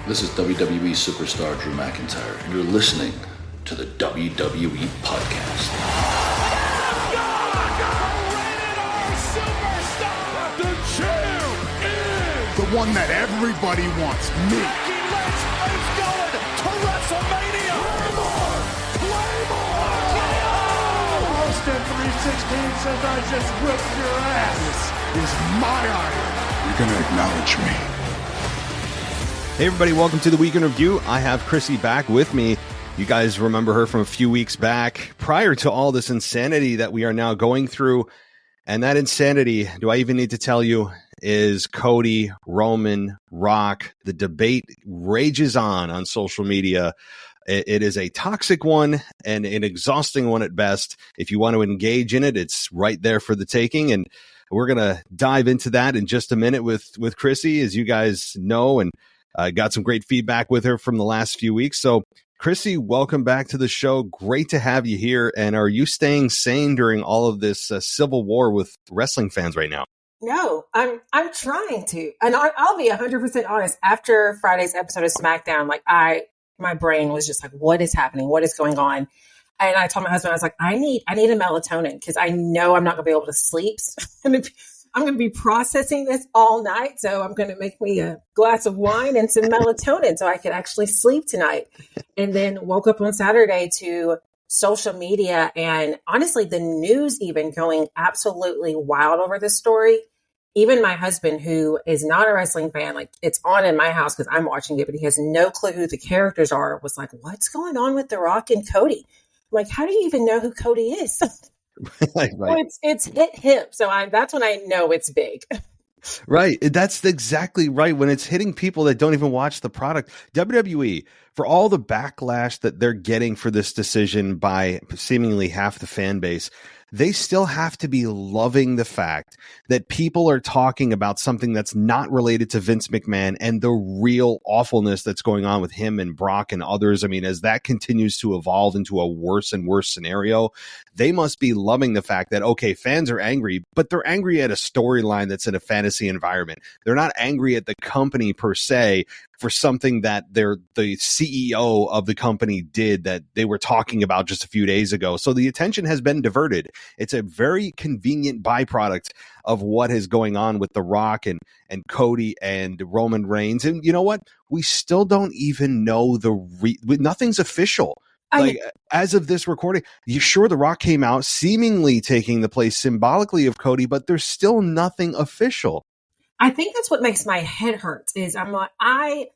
This is WWE superstar Drew McIntyre, and you're listening to the WWE Podcast. The champ is the one that everybody wants, me. It's going to WrestleMania. Claymore! Austin 316 says I just whipped your ass. This is my iron. You're going to acknowledge me. Hey everybody, welcome to the Week in Review. I have Chrissy back with me. You guys remember her from a few weeks back, prior to all this insanity that we are now going through. And that insanity, do I even need to tell you, is Cody, Roman, Rock. The debate rages on social media. It is a toxic one and an exhausting one at best. If you want to engage in it, it's right there for the taking. And we're going to dive into that in just a minute with Chrissy, as you guys know, and got some great feedback with her from the last few weeks. So, Chrissy, welcome back to the show. Great to have you here. And are you staying sane during all of this civil war with wrestling fans right now? No, I'm trying to. And I'll be 100% honest. After Friday's episode of SmackDown, my brain was just like, what is happening? What is going on? And I told my husband, I was like, I need a melatonin because I know I'm not going to be able to sleep. I'm going to be processing this all night. So I'm going to make me a glass of wine and some melatonin so I can actually sleep tonight. And then woke up on Saturday to social media and honestly, the news even going absolutely wild over this story. Even my husband, who is not a wrestling fan, like it's on in my house because I'm watching it, but he has no clue who the characters are, was like, what's going on with The Rock and Cody? I'm like, how do you even know who Cody is? Right. Well, it's hit him. So that's when I know it's big. Right. That's exactly right. When it's hitting people that don't even watch the product. WWE, for all the backlash that they're getting for this decision by seemingly half the fan base, they still have to be loving the fact that people are talking about something that's not related to Vince McMahon and the real awfulness that's going on with him and Brock and others. I mean, as that continues to evolve into a worse and worse scenario, they must be loving the fact that, okay, fans are angry, but they're angry at a storyline that's in a fantasy environment. They're not angry at the company per se for something that the CEO of the company did that they were talking about just a few days ago. So the attention has been diverted. It's a very convenient byproduct of what is going on with The Rock and Cody and Roman Reigns. And you know what? We still don't even know nothing's official. As of this recording, The Rock came out seemingly taking the place symbolically of Cody, but there's still nothing official. I think that's what makes my head hurt is I'm like, I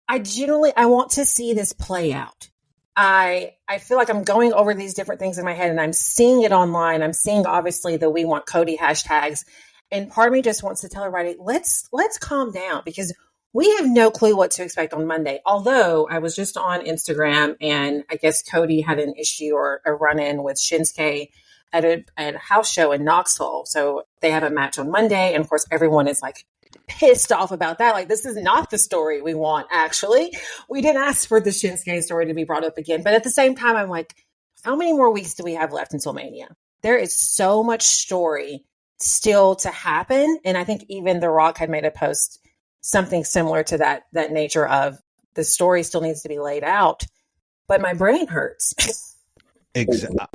want to see this play out. I feel like I'm going over these different things in my head and I'm seeing it online. I'm seeing obviously the "We Want Cody" hashtags. And part of me just wants to tell everybody, let's calm down because we have no clue what to expect on Monday. Although I was just on Instagram and I guess Cody had an issue or a run-in with Shinsuke at a house show in Knoxville. So they have a match on Monday. And of course, everyone is like pissed off about that. Like, this is not the story we want, actually. We didn't ask for the Shinsuke story to be brought up again. But at the same time, I'm like, how many more weeks do we have left until Mania? There is so much story still to happen. And I think even The Rock had made a post, something similar to that nature of the story still needs to be laid out. But my brain hurts.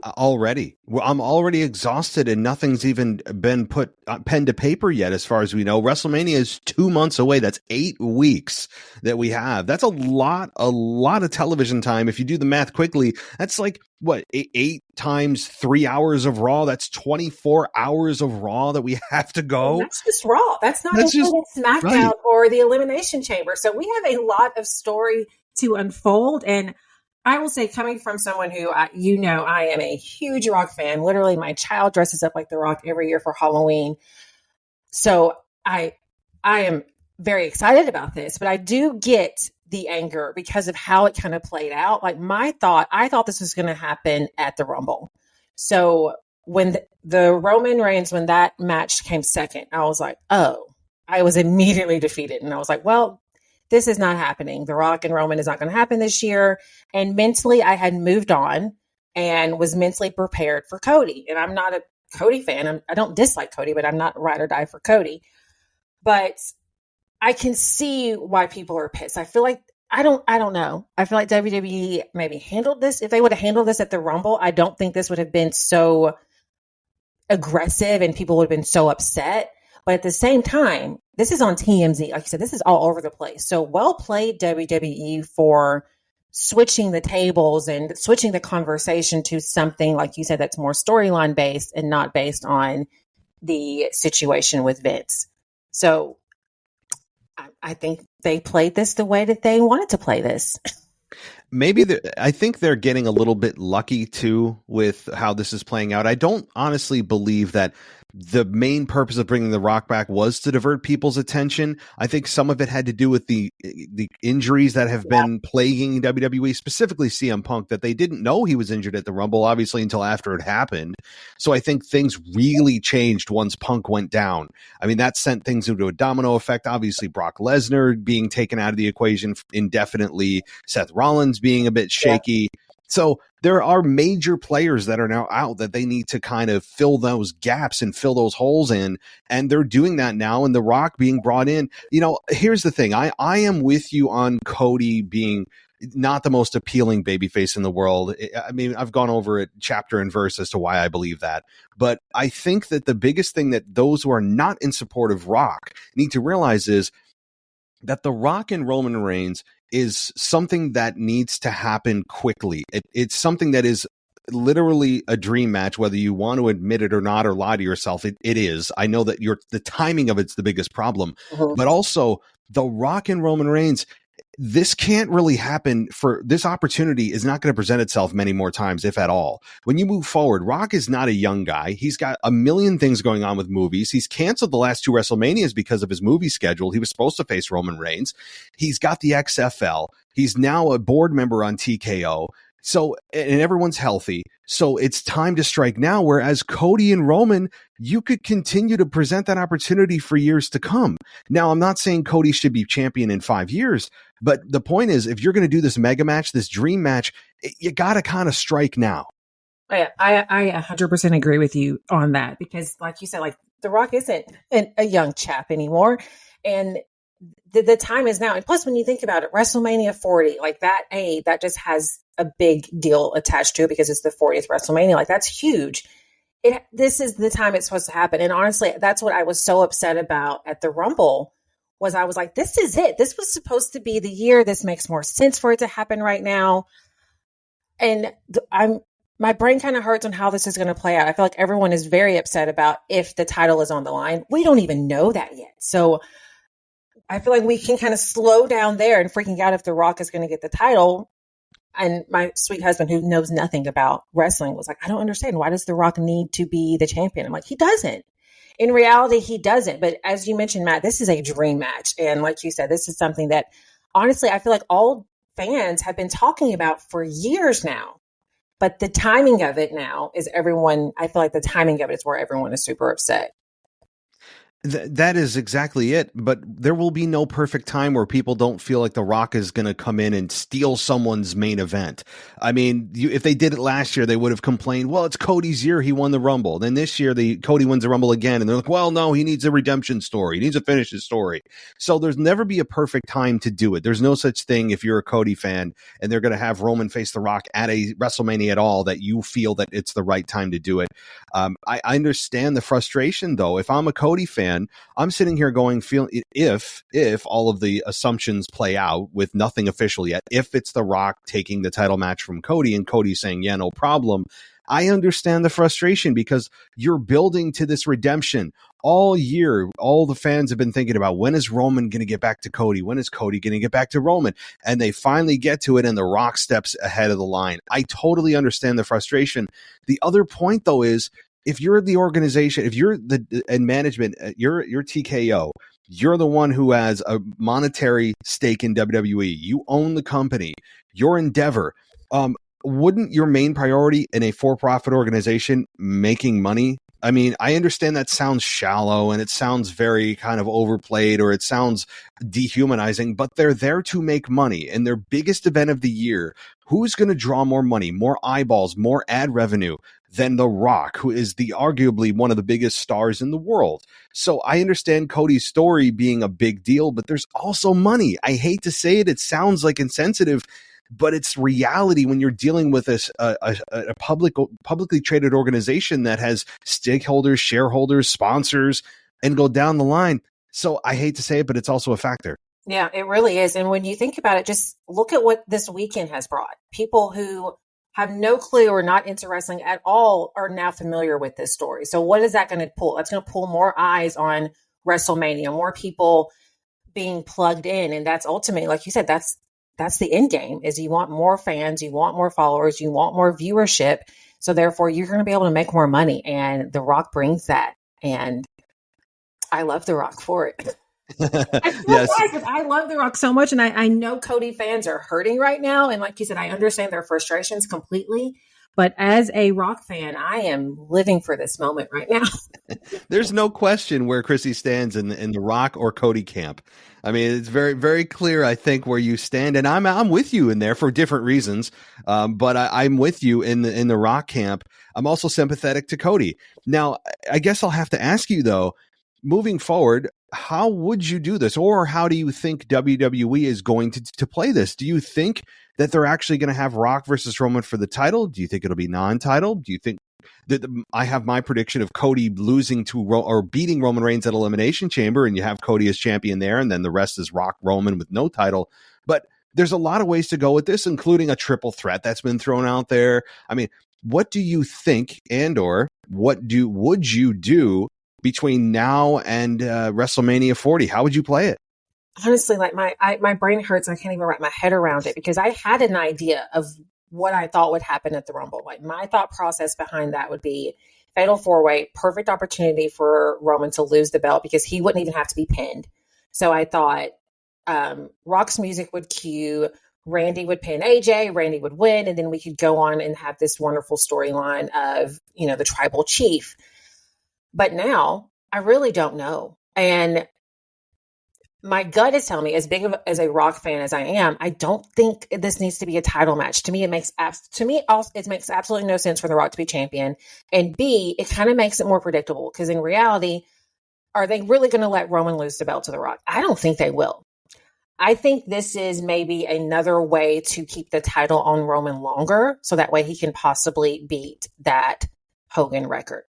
Already. I'm already exhausted and nothing's even been put pen to paper yet as far as we know. WrestleMania is 2 months away. That's 8 weeks that we have. That's a lot of television time. If you do the math quickly, that's like, what, 8 times 3 hours of Raw? That's 24 hours of Raw that we have to go. That's just Raw. That's not including SmackDown right. Or the Elimination Chamber. So we have a lot of story to unfold. And I will say, coming from someone who, I am a huge Rock fan. Literally, my child dresses up like The Rock every year for Halloween. So I am very excited about this, but I do get the anger because of how it kind of played out. Like I thought this was going to happen at the Rumble. So when the Roman Reigns, when that match came second, I was like, oh, I was immediately defeated. And I was like, well, this is not happening. The Rock and Roman is not going to happen this year. And mentally, I had moved on and was mentally prepared for Cody. And I'm not a Cody fan. I don't dislike Cody, but I'm not ride or die for Cody. But I can see why people are pissed. I feel like I don't know. I feel like WWE maybe handled this. If they would have handled this at the Rumble, I don't think this would have been so aggressive and people would have been so upset. But at the same time, this is on TMZ. Like you said, this is all over the place. So well played, WWE, for switching the tables and switching the conversation to something, like you said, that's more storyline based and not based on the situation with Vince. So I think they played this the way that they wanted to play this. Maybe I think they're getting a little bit lucky too with how this is playing out. I don't honestly believe that the main purpose of bringing The Rock back was to divert people's attention. I think some of it had to do with the injuries that have been plaguing WWE, specifically CM Punk, that they didn't know he was injured at the Rumble, obviously, until after it happened. So I think things really changed once Punk went down. I mean, that sent things into a domino effect. Obviously, Brock Lesnar being taken out of the equation indefinitely, Seth Rollins being a bit shaky. So there are major players that are now out that they need to kind of fill those gaps and fill those holes in. And they're doing that now. And The Rock being brought in, here's the thing. I am with you on Cody being not the most appealing babyface in the world. I mean, I've gone over it chapter and verse as to why I believe that. But I think that the biggest thing that those who are not in support of Rock need to realize is that The Rock and Roman Reigns is something that needs to happen quickly. It's something that is literally a dream match, whether you want to admit it or not, or lie to yourself. It is. I know that the timing of it's the biggest problem, but also The Rock and Roman Reigns, this can't really happen. For this opportunity is not going to present itself many more times, if at all. When you move forward, Rock is not a young guy. He's got a million things going on with movies. He's canceled the last 2 WrestleManias because of his movie schedule. He was supposed to face Roman Reigns. He's got the XFL. He's now a board member on TKO. So, and everyone's healthy. So it's time to strike now. Whereas Cody and Roman, you could continue to present that opportunity for years to come. Now, I'm not saying Cody should be champion in 5 years, but the point is, if you're going to do this mega match, this dream match, you got to kind of strike now. I 100% agree with you on that, because like you said, like The Rock isn't a young chap anymore. And the time is now. And plus, when you think about it, WrestleMania 40, like that just has a big deal attached to it because it's the 40th WrestleMania. Like, that's huge. This is the time it's supposed to happen. And honestly, that's what I was so upset about at the Rumble, was I was like, this is it. This was supposed to be the year. This makes more sense for it to happen right now. And my brain kind of hurts on how this is going to play out. I feel like everyone is very upset about if the title is on the line. We don't even know that yet. So I feel like we can kind of slow down there and freaking out if The Rock is going to get the title. And my sweet husband, who knows nothing about wrestling, was like, I don't understand. Why does The Rock need to be the champion? I'm like, he doesn't. In reality, he doesn't. But as you mentioned, Matt, this is a dream match. And like you said, this is something that, honestly, I feel like all fans have been talking about for years now. But the timing of it now is I feel like the timing of it is where everyone is super upset. That is exactly it. But there will be no perfect time where people don't feel like The Rock is going to come in and steal someone's main event. I mean, if they did it last year, they would have complained, well, it's Cody's year. He won the Rumble. Then this year, Cody wins the Rumble again. And they're like, well, no, he needs a redemption story. He needs to finish his story. So there's never be a perfect time to do it. There's no such thing if you're a Cody fan and they're going to have Roman face The Rock at a WrestleMania at all, that you feel that it's the right time to do it. I understand the frustration, though. If I'm a Cody fan, I'm sitting here feeling if all of the assumptions play out with nothing official yet, if it's The Rock taking the title match from Cody and Cody saying, yeah, no problem, I understand the frustration, because you're building to this redemption all year. All the fans have been thinking about, when is Roman going to get back to Cody? When is Cody going to get back to Roman? And they finally get to it, and The Rock steps ahead of the line. I totally understand the frustration. The other point, though, is, if you're the organization, if you're in management, you're TKO, you're the one who has a monetary stake in WWE. You own the company, your endeavor. Wouldn't your main priority in a for-profit organization making money? I mean, I understand that sounds shallow and it sounds very kind of overplayed, or it sounds dehumanizing, but they're there to make money. And their biggest event of the year, who's going to draw more money, more eyeballs, more ad revenue than The Rock, who is arguably one of the biggest stars in the world. So I understand Cody's story being a big deal, but there's also money. I hate to say it. It sounds like insensitive, but it's reality when you're dealing with a publicly traded organization that has stakeholders, shareholders, sponsors, and go down the line. So I hate to say it, but it's also a factor. Yeah, it really is. And when you think about it, just look at what this weekend has brought. People who have no clue or not into wrestling at all are now familiar with this story. So what is that going to pull? That's going to pull more eyes on WrestleMania, more people being plugged in. And that's ultimately, like you said, that's the end game, is you want more fans, you want more followers, you want more viewership. So therefore you're going to be able to make more money. And The Rock brings that. And I love The Rock for it. Yes. I love The Rock so much, and I know Cody fans are hurting right now. And like you said, I understand their frustrations completely. But as a Rock fan, I am living for this moment right now. There's no question where Chrissy stands in the Rock or Cody camp. I mean, it's very, very clear, I think, where you stand, and I'm with you in there for different reasons. But I'm with you in the Rock camp. I'm also sympathetic to Cody. Now, I guess I'll have to ask you though, moving forward, how would you do this? Or how do you think WWE is going to play this? Do you think that they're actually going to have Rock versus Roman for the title? Do you think it'll be non-title? Do you think that I have my prediction of Cody losing to or beating Roman Reigns at Elimination Chamber, and you have Cody as champion there, and then the rest is Rock Roman with no title? But there's a lot of ways to go with this, including a triple threat that's been thrown out there. I mean, what do you think, and or would you do between now and WrestleMania 40? How would you play it? Honestly, like my brain hurts. I can't even wrap my head around it, because I had an idea of what I thought would happen at the Rumble. Like, my thought process behind that would be fatal 4-way, perfect opportunity for Roman to lose the belt because he wouldn't even have to be pinned. So I thought Rock's music would cue, Randy would pin AJ, Randy would win, and then we could go on and have this wonderful storyline of, the tribal chief. But now I really don't know. And my gut is telling me, as big of as a Rock fan as I am, I don't think this needs to be a title match. To me, it makes absolutely no sense for The Rock to be champion. And B, it kind of makes it more predictable, because in reality, are they really going to let Roman lose the belt to The Rock? I don't think they will. I think this is maybe another way to keep the title on Roman longer, so that way he can possibly beat that Hogan record,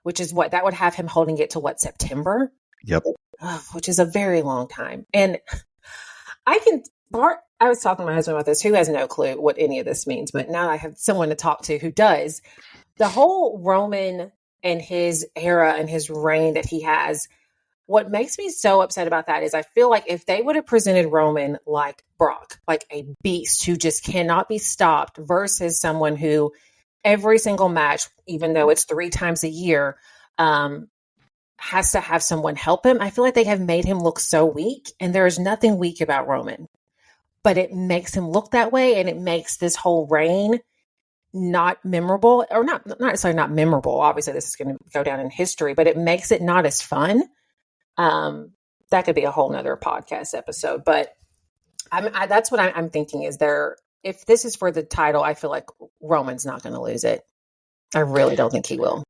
which is that would have him holding it to September? Yep. Which is a very long time. And I was talking to my husband about this, who has no clue what any of this means, but now I have someone to talk to who does. The whole Roman and his era and his reign that he has, what makes me so upset about that is I feel like if they would have presented Roman like Brock, like a beast who just cannot be stopped, versus someone who every single match, even though it's 3 times a year, has to have someone help him. I feel like they have made him look so weak, and there is nothing weak about Roman, but it makes him look that way, and it makes this whole reign not memorable, or not necessarily not memorable. Obviously, this is going to go down in history, but it makes it not as fun. That could be a whole nother podcast episode, but that's what I'm thinking is if this is for the title, I feel like Roman's not going to lose it. I really don't think he will.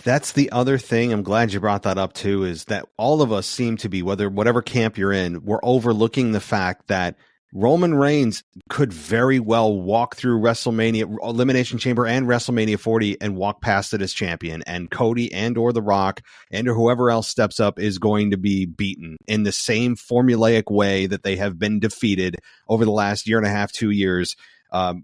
That's the other thing. I'm glad you brought that up too, is that all of us seem to be, whatever camp you're in, we're overlooking the fact that Roman Reigns could very well walk through WrestleMania, Elimination Chamber and WrestleMania 40 and walk past it as champion. And Cody and or The Rock and or whoever else steps up is going to be beaten in the same formulaic way that they have been defeated over the last year and a half, 2 years.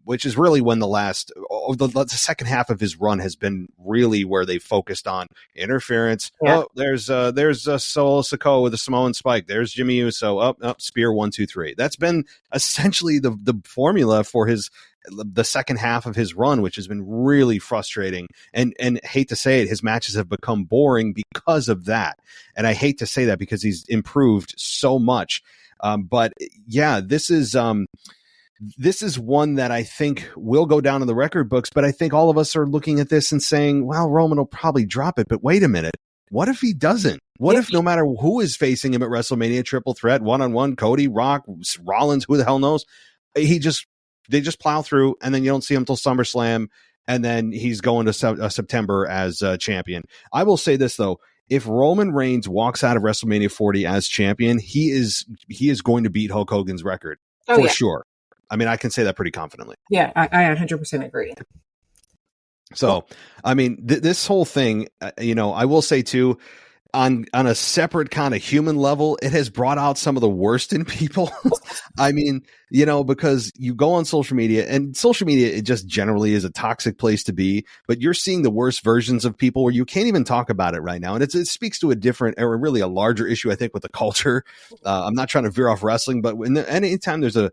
Which is really when the second half of his run has been really where they focused on interference. Yeah. Oh, there's Solo Sikoa with a Samoan spike. There's Jimmy Uso. Up, spear 1, 2, 3. That's been essentially the formula for the second half of his run, which has been really frustrating. And hate to say it, his matches have become boring because of that. And I hate to say that because he's improved so much. But yeah, this is one that I think will go down in the record books, but I think all of us are looking at this and saying, well, Roman will probably drop it, but wait a minute. What if he doesn't? What if no matter who is facing him at WrestleMania, triple threat, one-on-one, Cody, Rock, Rollins, who the hell knows? They just plow through, and then you don't see him till SummerSlam, and then he's going to September as champion. I will say this though. If Roman Reigns walks out of WrestleMania 40 as champion, he is going to beat Hulk Hogan's record for sure. I mean, I can say that pretty confidently. Yeah, I 100% agree. So, I mean, this whole thing, I will say too, on a separate kind of human level, it has brought out some of the worst in people. I mean, because you go on social media, and social media, it just generally is a toxic place to be, but you're seeing the worst versions of people where you can't even talk about it right now. And it speaks to a different, or really a larger issue, I think, with the culture. I'm not trying to veer off wrestling, but anytime there's a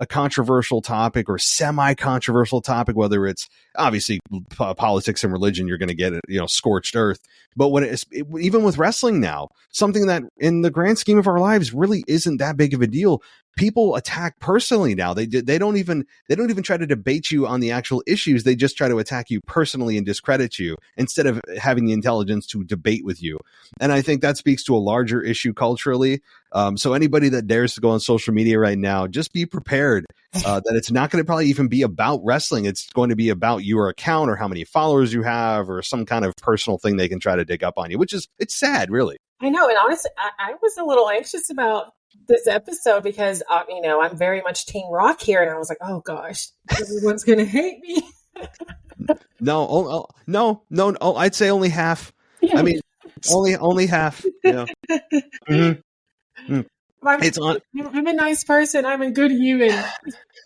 controversial topic or semi-controversial topic, whether it's obviously politics and religion, you're going to get it, scorched earth. But when even with wrestling now, something that in the grand scheme of our lives really isn't that big of a deal, people attack personally now. They don't even try to debate you on the actual issues. They just try to attack you personally and discredit you instead of having the intelligence to debate with you. And I think that speaks to a larger issue culturally. So anybody that dares to go on social media right now, just be prepared that it's not going to probably even be about wrestling. It's going to be about your account or how many followers you have or some kind of personal thing they can try to dig up on you, it's sad, really. I know. And honestly, I was a little anxious about this episode because, I'm very much Team Rock here. And I was like, oh gosh, everyone's going to hate me. No, I'd say only half. I mean, only half. Yeah. Mm-hmm. Mm. I'm a nice person. I'm a good human.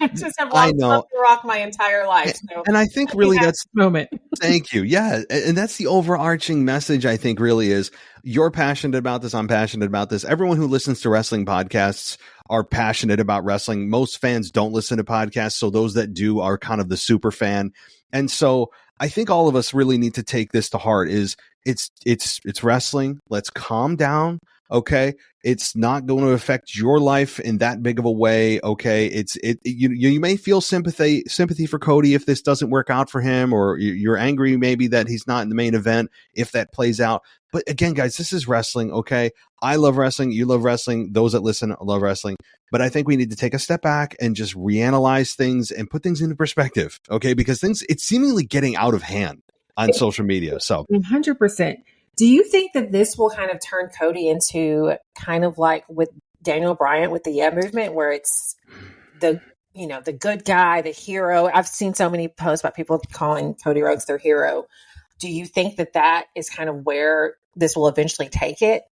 I just have loved The Rock my entire life. So and I think really that's the moment. Thank you. Yeah. And that's the overarching message, I think, really is you're passionate about this. I'm passionate about this. Everyone who listens to wrestling podcasts are passionate about wrestling. Most fans don't listen to podcasts. So those that do are kind of the super fan. And so I think all of us really need to take this to heart is it's wrestling. Let's calm down. Okay. It's not going to affect your life in that big of a way. Okay. You may feel sympathy for Cody if this doesn't work out for him, or you're angry maybe that he's not in the main event if that plays out. But again, guys, this is wrestling. Okay. I love wrestling. You love wrestling. Those that listen love wrestling. But I think we need to take a step back and just reanalyze things and put things into perspective. Okay. Because it's seemingly getting out of hand on social media. So 100%. Do you think that this will kind of turn Cody into kind of like with Daniel Bryan with the Yeah movement, where it's the good guy, the hero? I've seen so many posts about people calling Cody Rhodes their hero. Do you think that is kind of where this will eventually take it?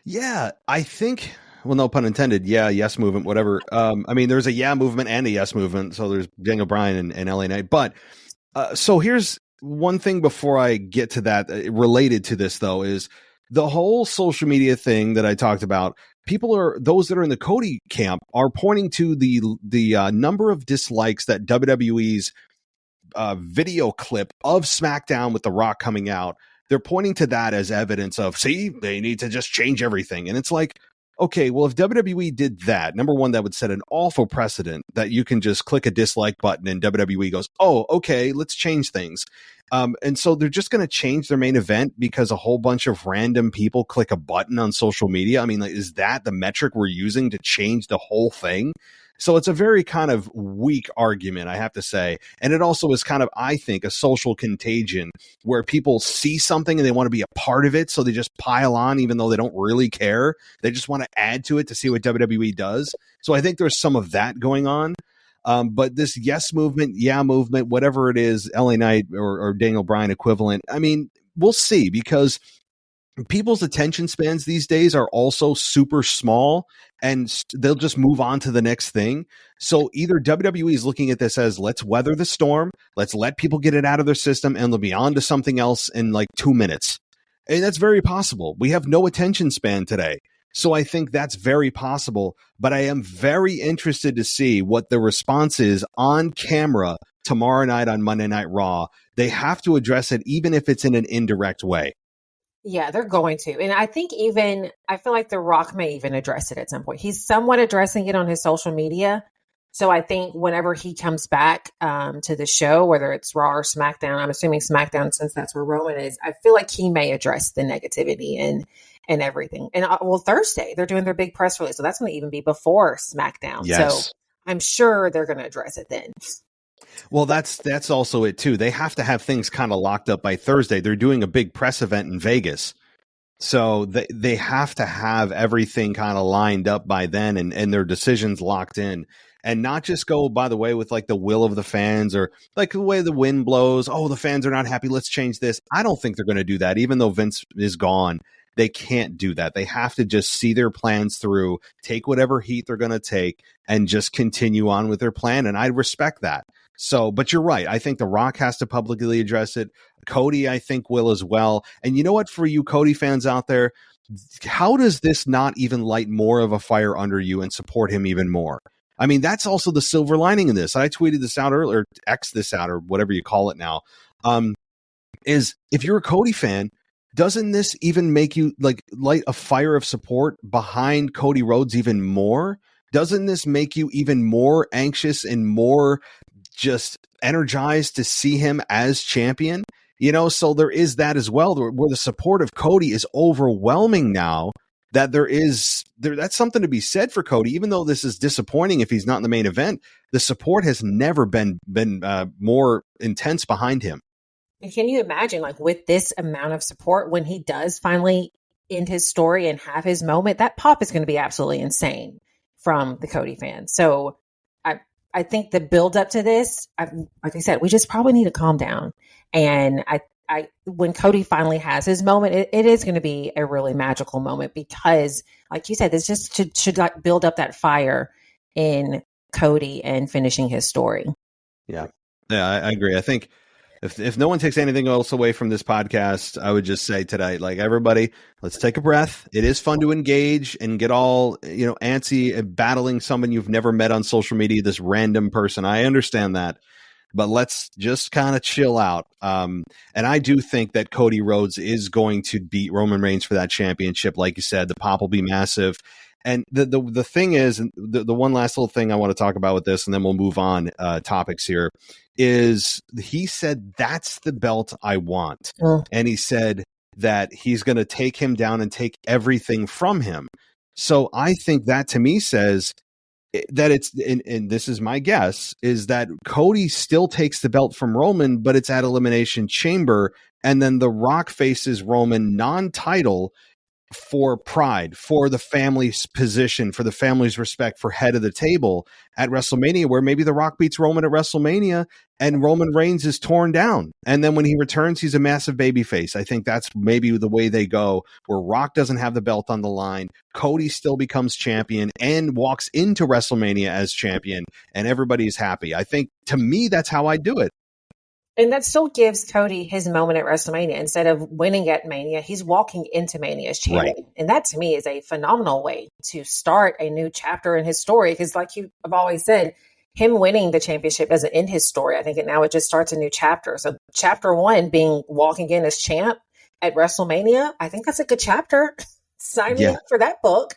Yeah, I think, well, no pun intended. Yeah, yes movement, whatever. I mean, there's a yeah movement and a yes movement. So there's Daniel Bryan and LA Knight. But so here's one thing before I get to that related to this, though, is the whole social media thing that I talked about. Those that are in the Cody camp are pointing to the number of dislikes that WWE's video clip of SmackDown with The Rock coming out. They're pointing to that as evidence of, see, they need to just change everything. And it's like, okay, well, if WWE did that, number one, that would set an awful precedent that you can just click a dislike button and WWE goes, oh, okay, let's change things. And so they're just going to change their main event because a whole bunch of random people click a button on social media. I mean, like, is that the metric we're using to change the whole thing? So it's a very kind of weak argument, I have to say. And it also is kind of, I think, a social contagion where people see something and they want to be a part of it. So they just pile on, even though they don't really care. They just want to add to it to see what WWE does. So I think there's some of that going on. But this yes movement, yeah movement, whatever it is, LA Knight or Daniel Bryan equivalent, I mean, we'll see, because people's attention spans these days are also super small and they'll just move on to the next thing. So either WWE is looking at this as, let's weather the storm, let's let people get it out of their system, and they'll be on to something else in like 2 minutes. And that's very possible. We have no attention span today. So I think that's very possible, but I am very interested to see what the response is on camera tomorrow night on Monday Night Raw. They have to address it, even if it's in an indirect way. Yeah, they're going to. And I think I feel like The Rock may even address it at some point. He's somewhat addressing it on his social media. So I think whenever he comes back to the show, whether it's Raw or SmackDown, I'm assuming SmackDown since that's where Roman is, I feel like he may address the negativity and everything. And Thursday, they're doing their big press release. So that's going to even be before SmackDown. Yes. So I'm sure they're going to address it then. Well, that's also it too. They have to have things kind of locked up by Thursday. They're doing a big press event in Vegas. So they have to have everything kind of lined up by then and their decisions locked in, and not just go by the way with like the will of the fans or like the way the wind blows. Oh, the fans are not happy. Let's change this. I don't think they're going to do that. Even though Vince is gone, they can't do that. They have to just see their plans through, take whatever heat they're going to take, and just continue on with their plan. And I respect that. So, but you're right. I think The Rock has to publicly address it. Cody, I think, will as well. And you know what, for you Cody fans out there, how does this not even light more of a fire under you and support him even more? I mean, that's also the silver lining in this. I tweeted this out earlier, X this out, or whatever you call it now, is if you're a Cody fan, doesn't this even make you like light a fire of support behind Cody Rhodes even more? Doesn't this make you even more anxious and more just energized to see him as champion? You know, so there is that as well, where the support of Cody is overwhelming now. That that's something to be said for Cody, even though this is disappointing if he's not in the main event. The support has never been more intense behind him. And can you imagine, like, with this amount of support, when he does finally end his story and have his moment, that pop is going to be absolutely insane from the Cody fans. So I think the build up to this, like I said, we just probably need to calm down. And when Cody finally has his moment, it is going to be a really magical moment because, like you said, this just should like build up that fire in Cody and finishing his story. Yeah, I agree. I think if no one takes anything else away from this podcast, I would just say tonight, like, everybody, let's take a breath. It is fun to engage and get all, antsy at battling someone you've never met on social media, this random person. I understand that. But let's just kind of chill out. And I do think that Cody Rhodes is going to beat Roman Reigns for that championship. Like you said, the pop will be massive. And the thing is, the one last little thing I want to talk about with this, and then we'll move on topics here, is he said, that's the belt I want. And he said that he's going to take him down and take everything from him. So I think that to me says that it's, and this is my guess, is that Cody still takes the belt from Roman, but it's at Elimination Chamber. And then The Rock faces Roman non-title for pride, for the family's position, for the family's respect, for head of the table at WrestleMania, where maybe The Rock beats Roman at WrestleMania and Roman Reigns is torn down. And then when he returns, he's a massive babyface. I think that's maybe the way they go, where Rock doesn't have the belt on the line. Cody still becomes champion and walks into WrestleMania as champion, and everybody's happy. I think, to me, that's how I do it. And that still gives Cody his moment at WrestleMania. Instead of winning at Mania, he's walking into Mania as champion. Right. And that, to me, is a phenomenal way to start a new chapter in his story. Because like you have always said, him winning the championship doesn't end his story. I think it just starts a new chapter. So chapter 1 being walking in as champ at WrestleMania, I think that's a good chapter. Sign me up for that book.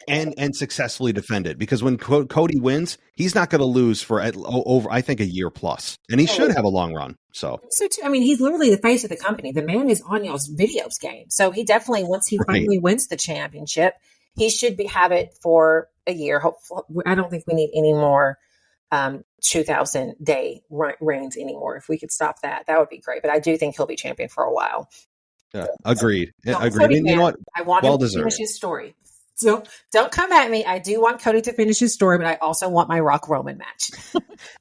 And successfully defend it, because when Cody wins, he's not going to lose for over, I think, a year plus, and he should have a long run. So too, I mean, he's literally the face of the company. The man is on y'all's videos game, so he definitely, once he finally wins the championship, he should have it for a year. Hopefully, I don't think we need any more 2,000 day reigns anymore. If we could stop that, that would be great. But I do think he'll be champion for a while. Yeah, agreed. Agreed. And you know what? I want him to finish his story. So don't come at me. I do want Cody to finish his story, but I also want my Rock Roman match.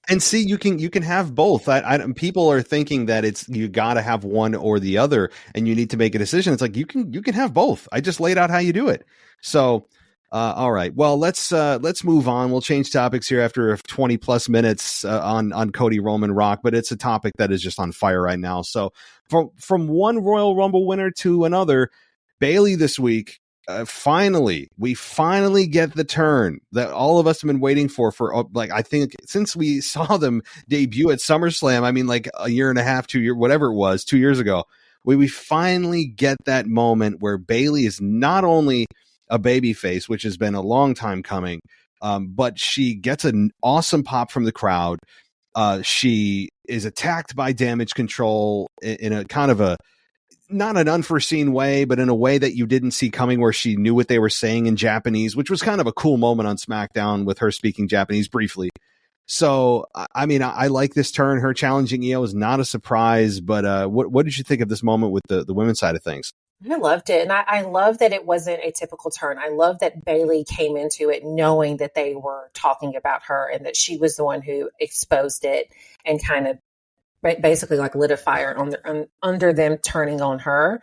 And see, you can have both. People are thinking that you got to have one or the other, and you need to make a decision. It's like you can have both. I just laid out how you do it. So, all right. Well, let's move on. We'll change topics here after 20 plus minutes on Cody, Roman, Rock, but it's a topic that is just on fire right now. So from one Royal Rumble winner to another, Bayley this week, we finally get the turn that all of us have been waiting for like, I think since we saw them debut at SummerSlam, I mean, like a year and a half, 2 years, whatever it was, 2 years ago, we finally get that moment where Bayley is not only a babyface, which has been a long time coming, but she gets an awesome pop from the crowd. She is attacked by Damage Control in a kind of not an unforeseen way, but in a way that you didn't see coming, where she knew what they were saying in Japanese, which was kind of a cool moment on SmackDown with her speaking Japanese briefly. So, I mean, I like this turn. Her challenging Io is not a surprise, but what did you think of this moment with the women's side of things? I loved it. And I love that it wasn't a typical turn. I love that Bayley came into it knowing that they were talking about her and that she was the one who exposed it and kind of basically like lit a fire under them turning on her.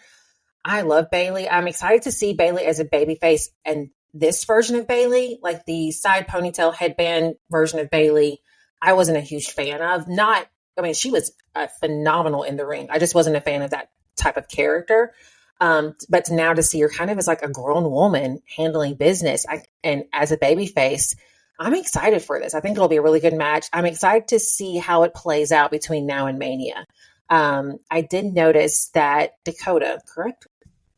I love Bayley. I'm excited to see Bayley as a babyface, and this version of Bayley, like the side ponytail headband version of Bayley, I wasn't a huge fan of. She was phenomenal in the ring. I just wasn't a fan of that type of character. But now to see her kind of as like a grown woman handling business and as a baby face, I'm excited for this. I think it'll be a really good match. I'm excited to see how it plays out between now and Mania. I did notice that Dakota, correct?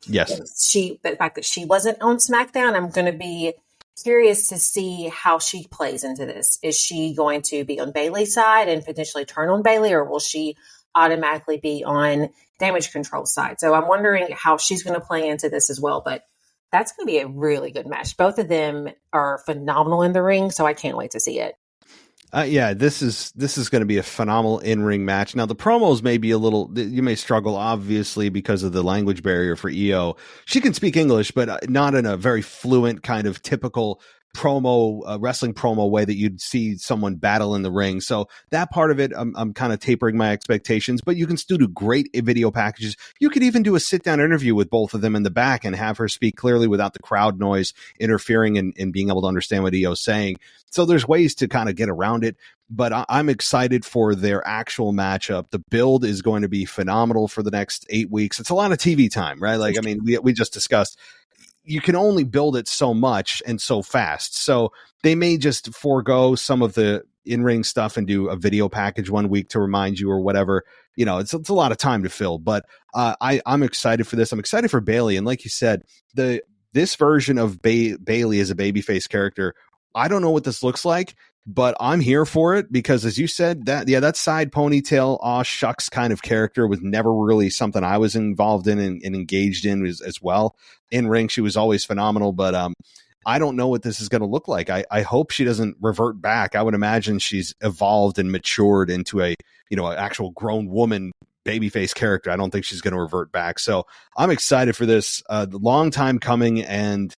Yes. The fact that she wasn't on SmackDown, I'm going to be curious to see how she plays into this. Is she going to be on Bayley's side and potentially turn on Bayley, or will she automatically be on Damage Control's side? So I'm wondering how she's going to play into this as well. But that's going to be a really good match. Both of them are phenomenal in the ring, so I can't wait to see it. Yeah, this is going to be a phenomenal in-ring match. Now, the promos may be you may struggle, obviously, because of the language barrier for Io. She can speak English, but not in a very fluent kind of typical wrestling promo way that you'd see someone battle in the ring. So that part of it, I'm kind of tapering my expectations, but you can still do great video packages. You could even do a sit-down interview with both of them in the back and have her speak clearly without the crowd noise interfering and being able to understand what Io's saying. So there's ways to kind of get around it, but I'm excited for their actual matchup. The build is going to be phenomenal for the next 8 weeks. It's a lot of TV time, right? Like, I mean, we just discussed, you can only build it so much and so fast. So they may just forego some of the in-ring stuff and do a video package 1 week to remind you or whatever. You know, it's a lot of time to fill, but I'm excited for this. I'm excited for Bayley. And like you said, this version of Bayley as a babyface character, I don't know what this looks like, but I'm here for it because, as you said, that side ponytail, aw shucks kind of character was never really something I was involved in and engaged in as well. In ring, she was always phenomenal, but I don't know what this is going to look like. I hope she doesn't revert back. I would imagine she's evolved and matured into an actual grown woman babyface character. I don't think she's going to revert back. So I'm excited for this. The long time coming, and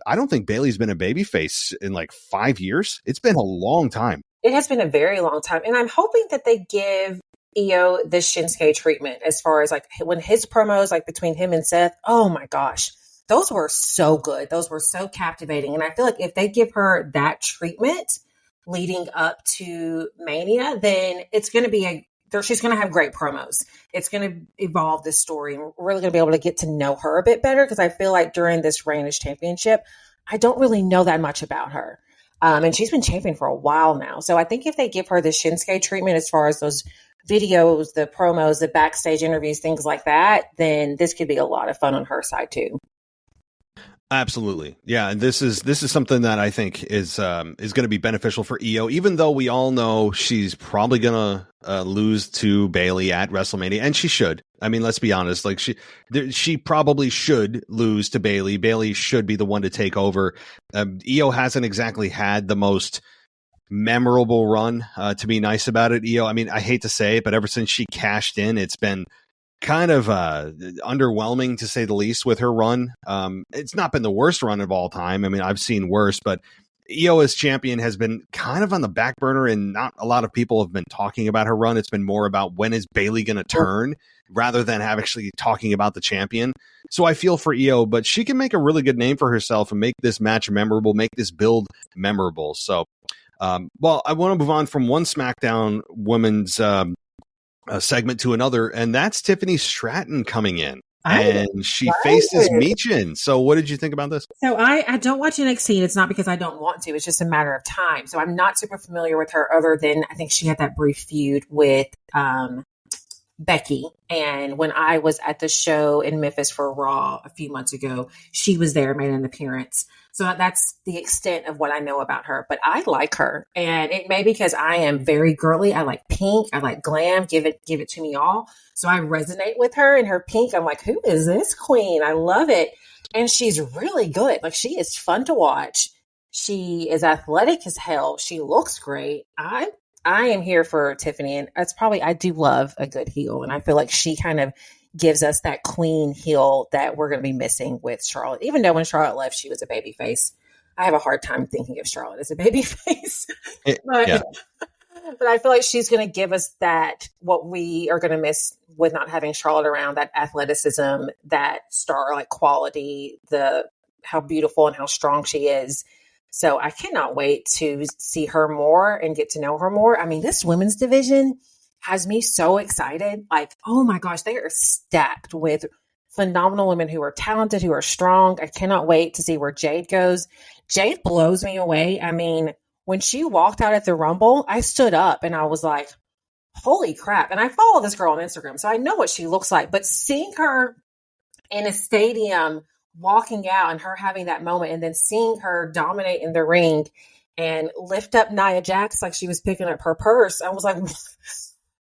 I don't think Bayley's been a babyface in like 5 years. It's been a long time. It has been a very long time. And I'm hoping that they give Io the Shinsuke treatment as far as like when his promos, like between him and Seth, oh my gosh, those were so good. Those were so captivating. And I feel like if they give her that treatment leading up to Mania, then it's going to be she's going to have great promos. It's going to evolve this story. And we're really going to be able to get to know her a bit better because I feel like during this reign as championship, I don't really know that much about her. And she's been champion for a while now. So I think if they give her the Shinsuke treatment as far as those videos, the promos, the backstage interviews, things like that, then this could be a lot of fun on her side too. Absolutely. Yeah. And this is something that I think is going to be beneficial for Io, even though we all know she's probably going to lose to Bayley at WrestleMania, and she should. I mean, let's be honest. Like she probably should lose to Bayley. Bayley should be the one to take over. Io hasn't exactly had the most memorable run, to be nice about it. Io, I mean, I hate to say it, but ever since she cashed in, it's been kind of underwhelming to say the least with her run. It's not been the worst run of all time. I mean, I've seen worse, but Io as champion has been kind of on the back burner, and not a lot of people have been talking about her run. It's been more about when is Bayley going to turn rather than actually talking about the champion. So I feel for Io, but she can make a really good name for herself and make this match memorable, make this build memorable. So, well, I want to move on from one SmackDown women's segment to another, and that's Tiffany Stratton coming in, and she faces Michin. So what did you think about this? So I don't watch NXT, and it's not because I don't want to, it's just a matter of time. So I'm not super familiar with her other than I think she had that brief feud with Becky. And when I was at the show in Memphis for Raw a few months ago, she was there, made an appearance. So that's the extent of what I know about her. But I like her. And it may be because I am very girly. I like pink. I like glam. Give it to me all. So I resonate with her and her pink. I'm like, who is this queen? I love it. And she's really good. Like, she is fun to watch. She is athletic as hell. She looks great. I am here for Tiffany, and I do love a good heel, and I feel like she kind of gives us that queen heel that we're going to be missing with Charlotte. Even though when Charlotte left, she was a baby face. I have a hard time thinking of Charlotte as a baby face. But I feel like she's going to give us that, what we are going to miss with not having Charlotte around, that athleticism, that star-like quality, how beautiful and how strong she is. So I cannot wait to see her more and get to know her more. I mean, this women's division has me so excited. Like, oh my gosh, they are stacked with phenomenal women who are talented, who are strong. I cannot wait to see where Jade goes. Jade blows me away. I mean, when she walked out at the Rumble, I stood up and I was like, holy crap. And I follow this girl on Instagram, so I know what she looks like. But seeing her in a stadium walking out and her having that moment, and then seeing her dominate in the ring and lift up Nia Jax like she was picking up her purse, I was like,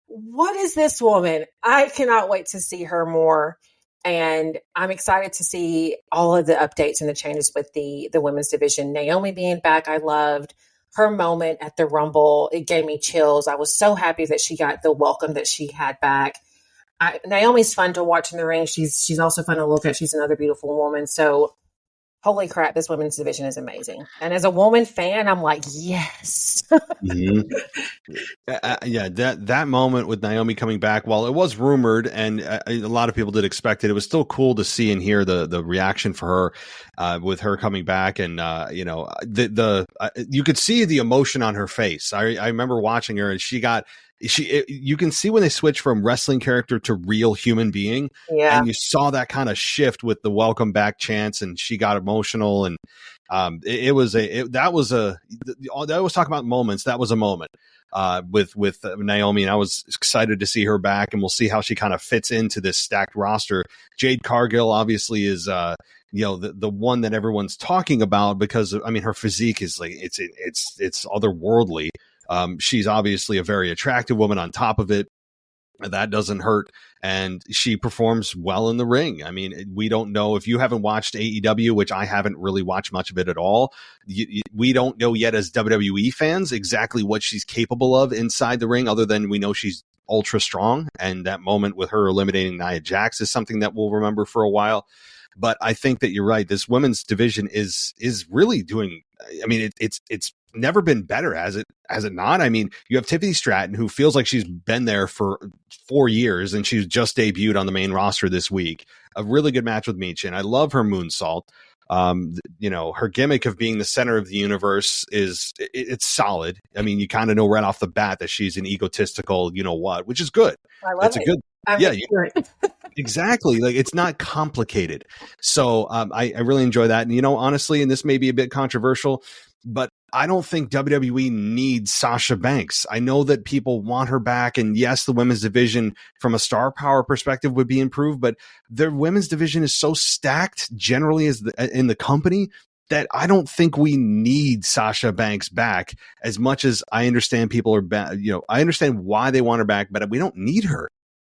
what is this woman? I cannot wait to see her more. And I'm excited to see all of the updates and the changes with the women's division. Naomi being back, I loved her moment at the Rumble. It gave me chills. I was so happy that she got the welcome that she had back. Naomi's fun to watch in the ring. She's also fun to look at. She's another beautiful woman. So holy crap, this women's division is amazing. And as a woman fan, I'm like, yes. Mm-hmm. Yeah, that moment with Naomi coming back, while it was rumored and a lot of people did expect it, it was still cool to see and hear the reaction for her with her coming back. And you could see the emotion on her face. I remember watching her, and you can see when they switch from wrestling character to real human being. Yeah. And you saw that kind of shift with the welcome back chants, and she got emotional. And I was talking about moments. That was a moment with Naomi, and I was excited to see her back, and we'll see how she kind of fits into this stacked roster. Jade Cargill obviously is the one that everyone's talking about, because I mean, her physique is like it's otherworldly. She's obviously a very attractive woman on top of it. That doesn't hurt. And she performs well in the ring. I mean, we don't know, if you haven't watched AEW, which I haven't really watched much of it at all. We don't know yet as WWE fans exactly what she's capable of inside the ring, other than we know she's ultra strong. And that moment with her eliminating Nia Jax is something that we'll remember for a while. But I think that you're right. This women's division is really doing, I mean, it's never been better, has it not? I mean, you have Tiffany Stratton, who feels like she's been there for 4 years, and she's just debuted on the main roster this week. A really good match with Michin. I love her moonsault. Her gimmick of being the center of the universe it's solid. I mean, you kind of know right off the bat that she's an egotistical, which is good. I love it. Exactly. Like, it's not complicated. So I really enjoy that. And, honestly, and this may be a bit controversial, but I don't think WWE needs Sasha Banks. I know that people want her back, and yes, the women's division from a star power perspective would be improved, but their women's division is so stacked generally in the company that I don't think we need Sasha Banks back, as much as I understand people are I understand why they want her back, but we don't need her.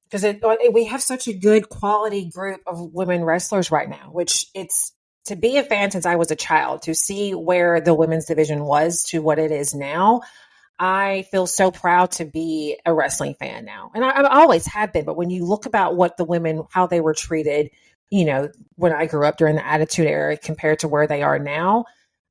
Because we have such a good quality group of women wrestlers right now, which it's, to be a fan since I was a child, to see where the women's division was to what it is now, I feel so proud to be a wrestling fan now. And I always have been. But when you look about what the women, how they were treated, when I grew up during the Attitude Era compared to where they are now,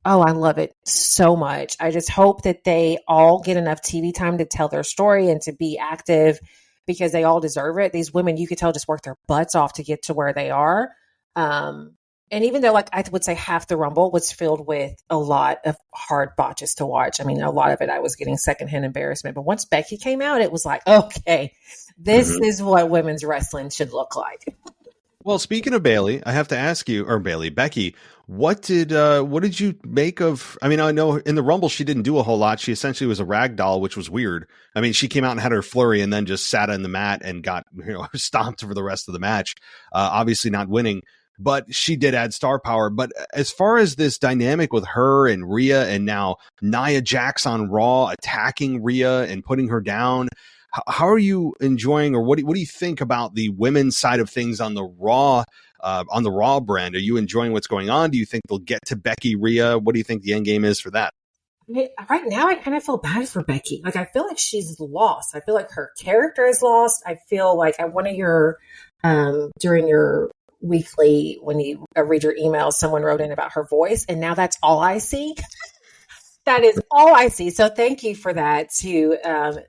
oh, I love it so much. I just hope that they all get enough TV time to tell their story and to be active, because they all deserve it. These women, you could tell, just work their butts off to get to where they are. And even though, like, I would say half the Rumble was filled with a lot of hard botches to watch. I mean, a lot of it I was getting secondhand embarrassment. But once Becky came out, it was like, okay, this is what women's wrestling should look like. Well, speaking of Bayley, I have to ask you, or Becky, what did you make of? I mean, I know in the Rumble she didn't do a whole lot. She essentially was a rag doll, which was weird. I mean, she came out and had her flurry, and then just sat on the mat and got stomped for the rest of the match. Obviously not winning, but she did add star power. But as far as this dynamic with her and Rhea, and now Nia Jax on Raw attacking Rhea and putting her down, how are you enjoying, or what do you think about the women's side of things on the Raw on the Raw brand. Are you enjoying what's going on? Do you think they'll get to Becky Rhea? What do you think the end game is for that? Right now, I kind of feel bad for Becky. Like, I feel like she's lost. I feel like her character is lost. I feel like at one of your, during your weekly, when you read your emails, someone wrote in about her voice, and now that's all I see. That is all I see. So thank you for that to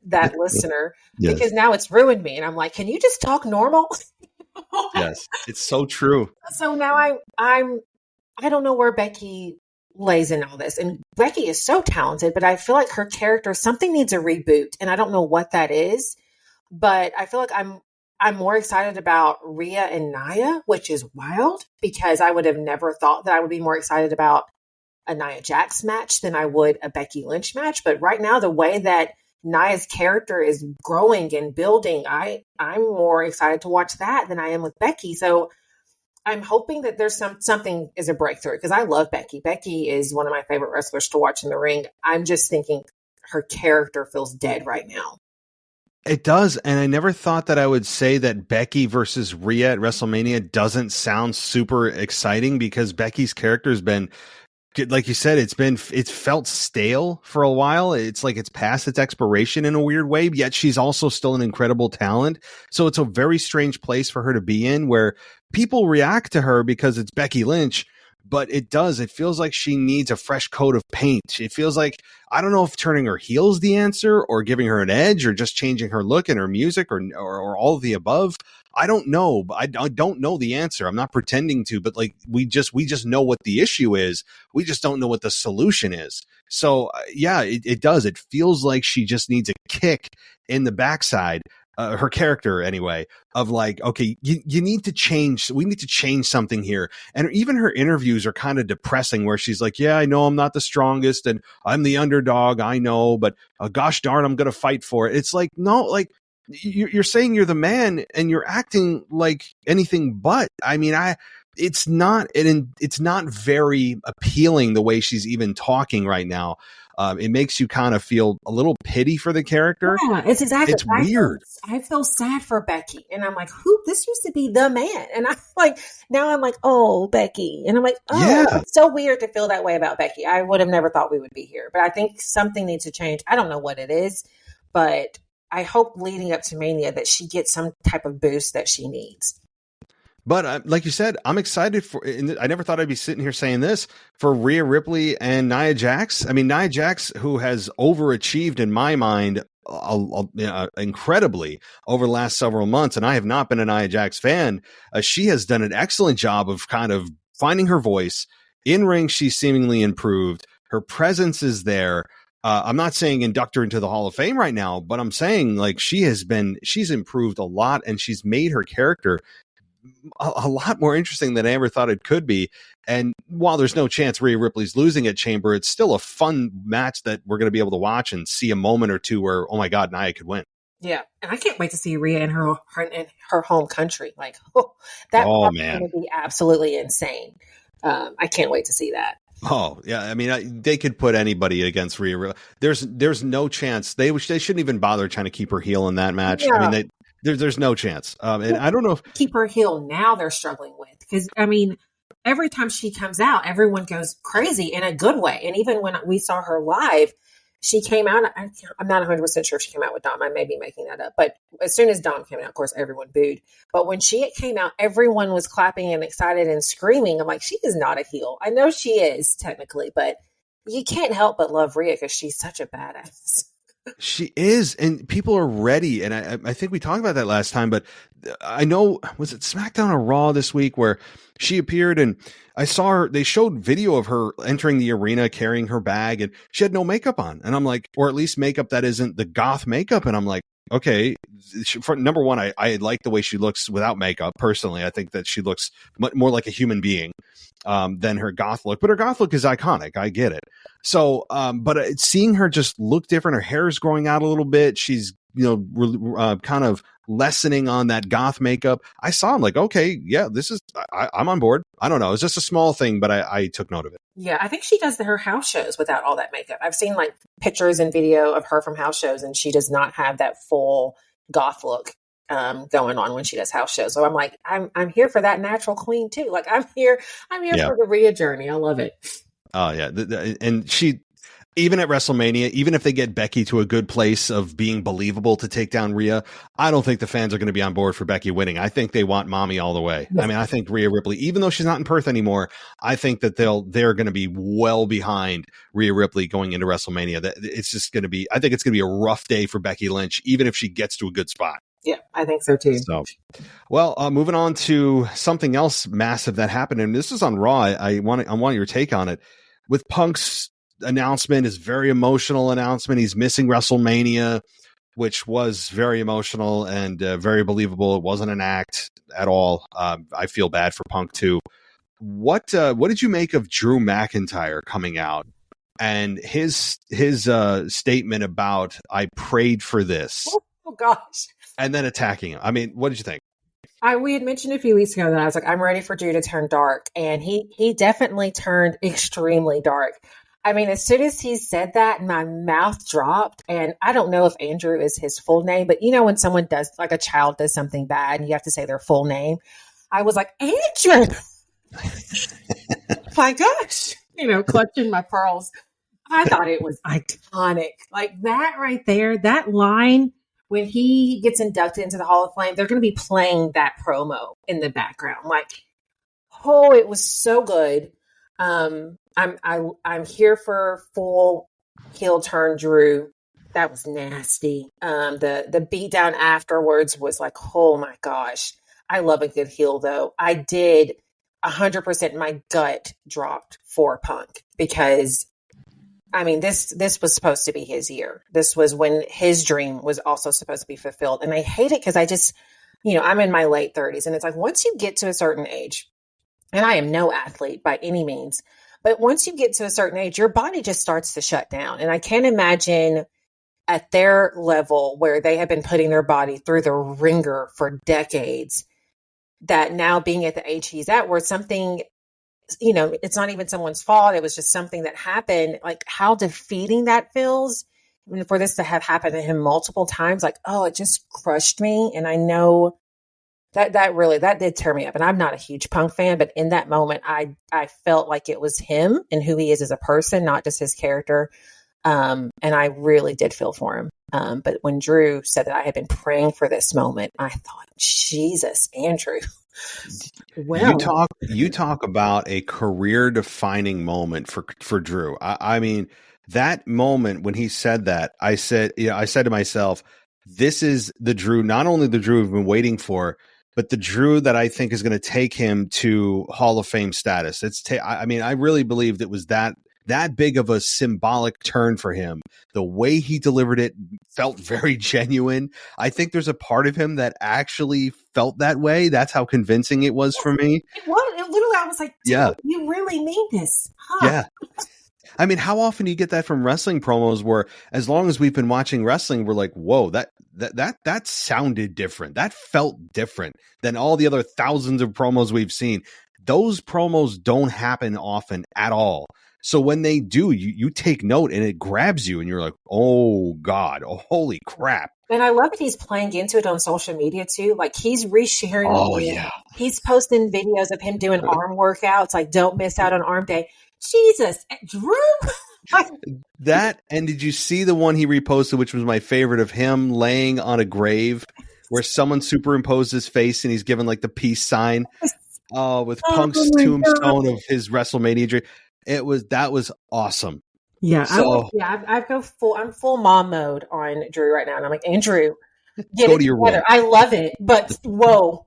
that listener, Yes. because now it's ruined me. And I'm like, can you just talk normal? Yes, it's so true. So now I don't know where Becky lays in all this. And Becky is so talented, but I feel like her character, something needs a reboot. And I don't know what that is, but I feel like I'm more excited about Rhea and Nia, which is wild, because I would have never thought that I would be more excited about a Nia Jax match than I would a Becky Lynch match. But right now, the way that Nia's character is growing and building, I'm more excited to watch that than I am with Becky. So I'm hoping that there's something is a breakthrough, because I love Becky. Becky is one of my favorite wrestlers to watch in the ring. I'm just thinking her character feels dead right now. It does, and I never thought that I would say that Becky versus Rhea at WrestleMania doesn't sound super exciting, because Becky's character has been, like you said, it's felt stale for a while. It's like it's past its expiration in a weird way, yet she's also still an incredible talent. So it's a very strange place for her to be in, where people react to her because it's Becky Lynch, but it feels like she needs a fresh coat of paint. It feels like, I don't know if turning her heel is the answer, or giving her an edge, or just changing her look and her music, or all of the above. I don't know. I don't know the answer. I'm not pretending to, but like we just know what the issue is. We just don't know what the solution is. So yeah, it does. It feels like she just needs a kick in the backside. Her character anyway, of like, okay, you need to change. We need to change something here. And even her interviews are kind of depressing, where she's like, yeah, I know I'm not the strongest and I'm the underdog. I know, but gosh darn, I'm going to fight for it. It's like, no, like you're saying you're the man and you're acting like anything but. I mean, it's not very appealing the way she's even talking right now. It makes you kind of feel a little pity for the character. Yeah, it's exactly. It's weird. I feel sad for Becky, and I'm like, who? This used to be the man, and I'm like, now I'm like, oh, Becky, and I'm like, oh, yeah. It's so weird to feel that way about Becky. I would have never thought we would be here, but I think something needs to change. I don't know what it is, but I hope leading up to Mania that she gets some type of boost that she needs. But like you said, I'm excited for, and I never thought I'd be sitting here saying this, for Rhea Ripley and Nia Jax. I mean, Nia Jax, who has overachieved in my mind incredibly over the last several months, and I have not been a Nia Jax fan. She has done an excellent job of kind of finding her voice. In ring, she's seemingly improved. Her presence is there. I'm not saying induct her into the Hall of Fame right now, but I'm saying like she's improved a lot, and she's made her character a lot more interesting than I ever thought it could be. And while there's no chance Rhea Ripley's losing at Chamber, it's still a fun match that we're going to be able to watch and see a moment or two where, oh my God, Nia could win. Yeah, and I can't wait to see Rhea in her home country. Like, man, would be absolutely insane. I can't wait to see that. Oh yeah, I mean, they could put anybody against Rhea. There's no chance. They shouldn't even bother trying to keep her heel in that match. Yeah. I mean, there's no chance. And I don't know if keep her heel now they're struggling with, because I mean, every time she comes out, everyone goes crazy in a good way. And even when we saw her live, she came out. I'm not 100% sure if she came out with Dom. I may be making that up. But as soon as Dom came out, of course, everyone booed. But when she came out, everyone was clapping and excited and screaming. I'm like, she is not a heel. I know she is technically, but you can't help but love Rhea because she's such a badass. She is, and people are ready. And I think we talked about that last time, but I know, was it SmackDown or Raw this week where she appeared and I saw her, they showed video of her entering the arena carrying her bag and she had no makeup on. And I'm like, or at least makeup that isn't the goth makeup. And I'm like, okay, for number one, I like the way she looks without makeup. Personally, I think that she looks much more like a human being than her goth look, but her goth look is iconic. I get it. So, but seeing her just look different, her hair is growing out a little bit. She's, kind of lessening on that goth makeup. I saw him like, okay, yeah, this is, I'm on board. I don't know. It's just a small thing, but I took note of it. Yeah. I think she does her house shows without all that makeup. I've seen like pictures and video of her from house shows, and she does not have that full goth look. going on when she does house shows. So I'm like, I'm here for that natural queen too. Like I'm here for the Rhea journey. I love it. Oh yeah, and she, even at WrestleMania, even if they get Becky to a good place of being believable to take down Rhea, I don't think the fans are going to be on board for Becky winning. I think they want mommy all the way. Yes. I mean, I think Rhea Ripley, even though she's not in Perth anymore, I think that they're going to be well behind Rhea Ripley going into WrestleMania. That it's just going to be, I think it's going to be a rough day for Becky Lynch, even if she gets to a good spot. Yeah, I think so too. So, well, moving on to something else massive that happened, and this is on Raw. I want your take on it. With Punk's announcement, his very emotional announcement, he's missing WrestleMania, which was very emotional and very believable. It wasn't an act at all. I feel bad for Punk too. What did you make of Drew McIntyre coming out and his statement about "I prayed for this"? Oh gosh. And then attacking him. I mean, what did you think? We had mentioned a few weeks ago that I was like, I'm ready for Drew to turn dark. And he definitely turned extremely dark. I mean, as soon as he said that, my mouth dropped. And I don't know if Andrew is his full name, but you know, when someone does, like a child does something bad and you have to say their full name, I was like, Andrew, my gosh, clutching my pearls. I thought it was iconic. Like that right there, that line. When he gets inducted into the Hall of Fame, they're going to be playing that promo in the background. Like, oh, it was so good. I'm here for full heel turn Drew. That was nasty. The beat down afterwards was like, oh my gosh. I love a good heel though. I did 100%. My gut dropped for Punk because I mean, this was supposed to be his year. This was when his dream was also supposed to be fulfilled. And I hate it because I just, I'm in my late 30s. And it's like, once you get to a certain age, and I am no athlete by any means, but once you get to a certain age, your body just starts to shut down. And I can't imagine at their level where they have been putting their body through the ringer for decades, that now being at the age he's at, where something it's not even someone's fault. It was just something that happened. Like how defeating that feels. I mean, for this to have happened to him multiple times, like, oh, it just crushed me. And I know that did tear me up. And I'm not a huge Punk fan, but in that moment, I felt like it was him and who he is as a person, not just his character. And I really did feel for him. But when Drew said that I had been praying for this moment, I thought, Jesus, Andrew. Well, you talk about a career defining moment for Drew. I mean, that moment when he said that, I said to myself, this is the Drew, not only the Drew we've been waiting for, but the Drew that I think is going to take him to Hall of Fame status. I mean, I really believed it was that big of a symbolic turn for him. The way he delivered it felt very genuine. I think there's a part of him that actually felt that way. That's how convincing it was for me. It literally, I was like, yeah, you really mean this? Huh? Yeah. I mean, how often do you get that from wrestling promos where as long as we've been watching wrestling, we're like, whoa, that sounded different. That felt different than all the other thousands of promos we've seen. Those promos don't happen often at all. So when they do, you take note and it grabs you and you're like, oh God, oh, holy crap. And I love that he's playing into it on social media too. Like he's resharing. Oh yeah. He's posting videos of him doing arm workouts. Like don't miss out on arm day. Jesus, Drew. That, and did you see the one he reposted, which was my favorite, of him laying on a grave where someone superimposed his face and he's given like the peace sign with Punk's tombstone of his WrestleMania dream. That was awesome. Yeah. So, I'm full mom mode on Drew right now. And I'm like, Andrew, go to your room. I love it, but whoa.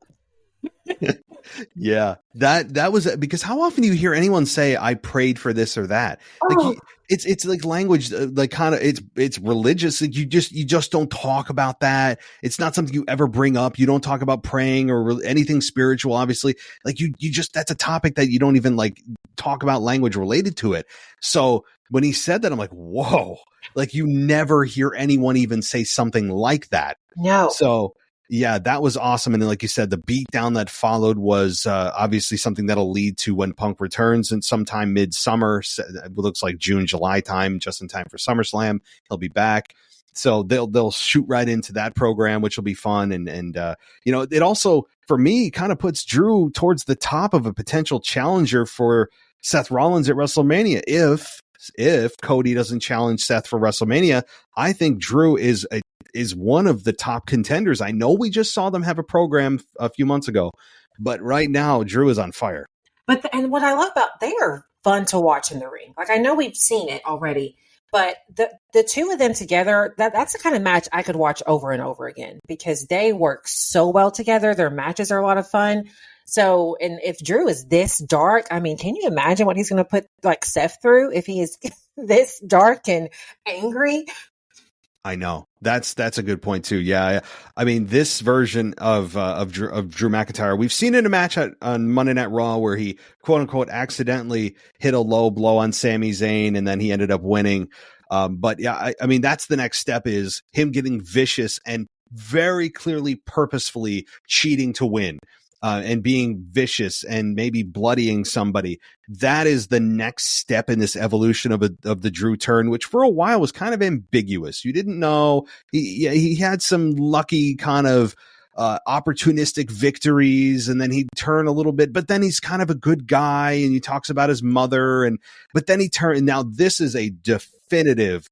Yeah, that was, because how often do you hear anyone say, I prayed for this or that? Like it's like language, like kind of it's religious. Like you just don't talk about that. It's not something you ever bring up. You don't talk about praying or anything spiritual, obviously. Like you just, that's a topic that you don't even like talk about language related to it. So when he said that, I'm like, whoa, like you never hear anyone even say something like that. No. So yeah, that was awesome. And then, like you said, the beatdown that followed was obviously something that'll lead to when Punk returns in sometime midsummer. It looks like June, July time, just in time for SummerSlam. He'll be back. So they'll shoot right into that program, which will be fun. And it also, for me, kind of puts Drew towards the top of a potential challenger for Seth Rollins at WrestleMania. If Cody doesn't challenge Seth for WrestleMania, I think Drew is one of the top contenders. I know we just saw them have a program a few months ago, but right now Drew is on fire. And what I love about, they are fun to watch in the ring. Like, I know we've seen it already, but the two of them together, that's the kind of match I could watch over and over again because they work so well together. Their matches are a lot of fun. So, and if Drew is this dark, I mean, can you imagine what he's going to put like Seth through if he is this dark and angry? I know that's a good point too. Yeah, I mean, this version of Drew McIntyre, we've seen in a match on Monday Night Raw where he quote unquote accidentally hit a low blow on Sami Zayn and then he ended up winning. But yeah, I mean, that's the next step, is him getting vicious and very clearly purposefully cheating to win. And being vicious and maybe bloodying somebody. That is the next step in this evolution of the Drew turn, which for a while was kind of ambiguous. You didn't know. He had some lucky kind of opportunistic victories, and then he'd turn a little bit, but then he's kind of a good guy, and he talks about his mother, but then he turned. Now this is a definitive.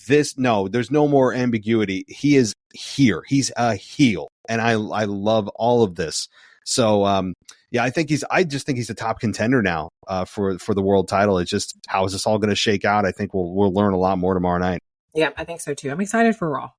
There's no more ambiguity. He is here. He's a heel, and I love all of this. So, I just think he's a top contender now for the world title. It's just, how is this all going to shake out? I think we'll learn a lot more tomorrow night. Yeah, I think so too. I'm excited for Raw.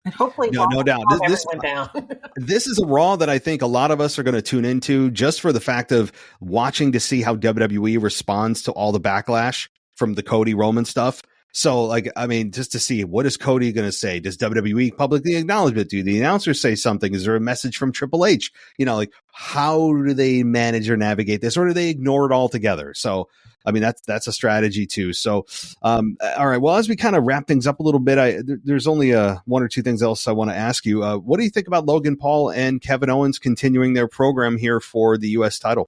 And hopefully, no doubt. This went down. This is a Raw that I think a lot of us are going to tune into just for the fact of watching to see how WWE responds to all the backlash from the Cody Roman stuff. So, like, I mean, just to see, what is Cody going to say? Does WWE publicly acknowledge it? Do the announcers say something? Is there a message from Triple H? Like, how do they manage or navigate this, or do they ignore it altogether? So, I mean, that's a strategy too. So, all right. Well, as we kind of wrap things up a little bit, there's only one or two things else I want to ask you. What do you think about Logan Paul and Kevin Owens continuing their program here for the U.S. title?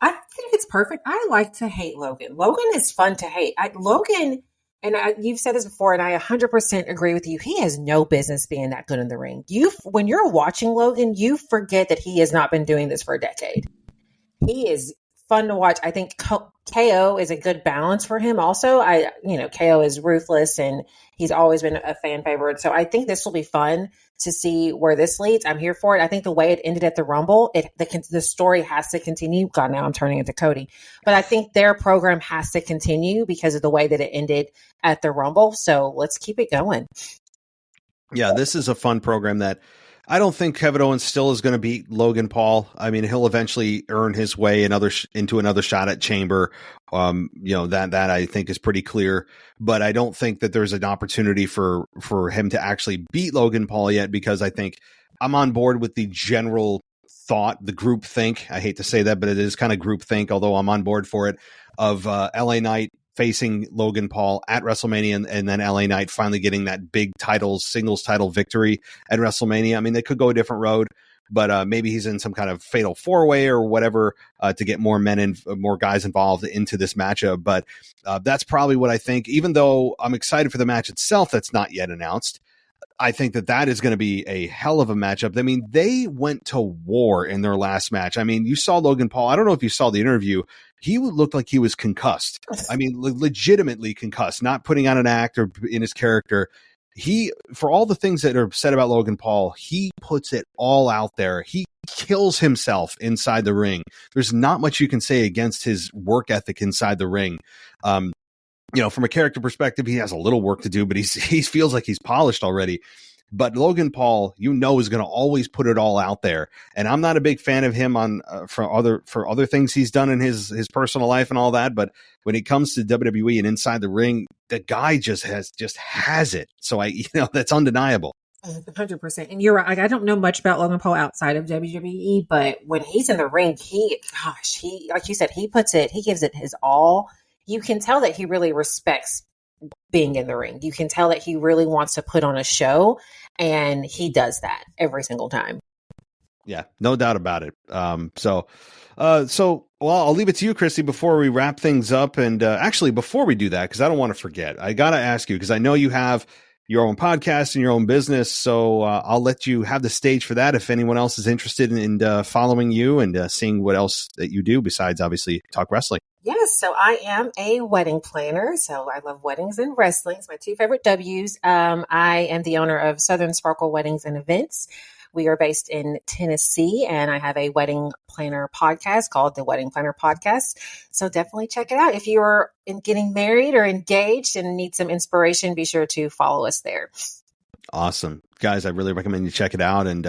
I think it's perfect. I like to hate Logan. Logan is fun to hate. You've said this before, and I 100% agree with you. He has no business being that good in the ring. When you're watching Logan, you forget that he has not been doing this for a decade. He is fun to watch. I think KO is a good balance for him. Also, KO is ruthless, and he's always been a fan favorite. So I think this will be fun to see where this leads. I'm here for it. I think the way it ended at the Rumble, the story has to continue. God, now I'm turning into Cody. But I think their program has to continue because of the way that it ended at the Rumble. So let's keep it going. Yeah, this is a fun program that I don't think Kevin Owens still is going to beat Logan Paul. I mean, he'll eventually earn his way into another shot at Chamber. That I think is pretty clear, but I don't think that there's an opportunity for him to actually beat Logan Paul yet, because I think I'm on board with the general thought, the group think. I hate to say that, but it is kind of group think, although I'm on board for it, of LA Knight facing Logan Paul at WrestleMania, and then LA Knight finally getting that big singles title victory at WrestleMania. I mean, they could go a different road, but maybe he's in some kind of fatal 4-way or whatever to get more men and more guys involved into this matchup. But that's probably what I think, even though I'm excited for the match itself that's not yet announced. I think that is going to be a hell of a matchup. I mean, they went to war in their last match. I mean, you saw Logan Paul. I don't know if you saw the interview. He looked like he was concussed. I mean, legitimately concussed, not putting on an act or in his character. For all the things that are said about Logan Paul, he puts it all out there. He kills himself inside the ring. There's not much you can say against his work ethic inside the ring. From a character perspective, he has a little work to do, but he feels like he's polished already. But Logan Paul, is going to always put it all out there. And I'm not a big fan of him for other things he's done in his personal life and all that. But when it comes to WWE and inside the ring, the guy just has it. So that's undeniable. 100%. And you're right. Like, I don't know much about Logan Paul outside of WWE, but when he's in the ring, he, like you said, he gives it his all. You can tell that he really respects being in the ring. You can tell that he really wants to put on a show, and he does that every single time. Yeah, no doubt about it. So I'll leave it to you, Christy, before we wrap things up. And actually, before we do that, because I don't want to forget, I got to ask you, because I know you have your own podcast and your own business. So I'll let you have the stage for that if anyone else is interested in following you and seeing what else that you do besides obviously talk wrestling. Yes, so I am a wedding planner. So I love weddings and wrestling. It's my two favorite W's. I am the owner of Southern Sparkle Weddings and Events. We are based in Tennessee, and I have a wedding planner podcast called the Wedding Planner Podcast. So definitely check it out. If you are getting married or engaged and need some inspiration, be sure to follow us there. Awesome. Guys, I really recommend you check it out. And,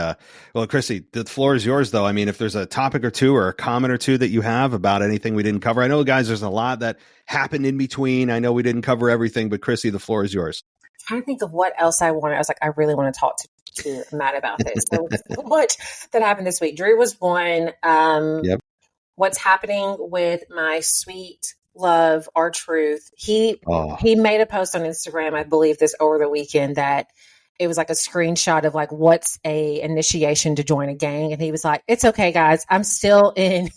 well, Chrissy, the floor is yours, though. I mean, if there's a topic or two or a comment or two that you have about anything we didn't cover, I know, guys, there's a lot that happened in between. I know we didn't cover everything, but Chrissy, the floor is yours. I'm trying to think of what else I wanted. I was like, I really want to talk to Matt about this. There was so much that happened this week. Drew was one. Yep. What's happening with my sweet love, R-Truth? He made a post on Instagram, I believe this over the weekend, that it was like a screenshot of like, what's a initiation to join a gang? And he was like, it's okay, guys. I'm still in.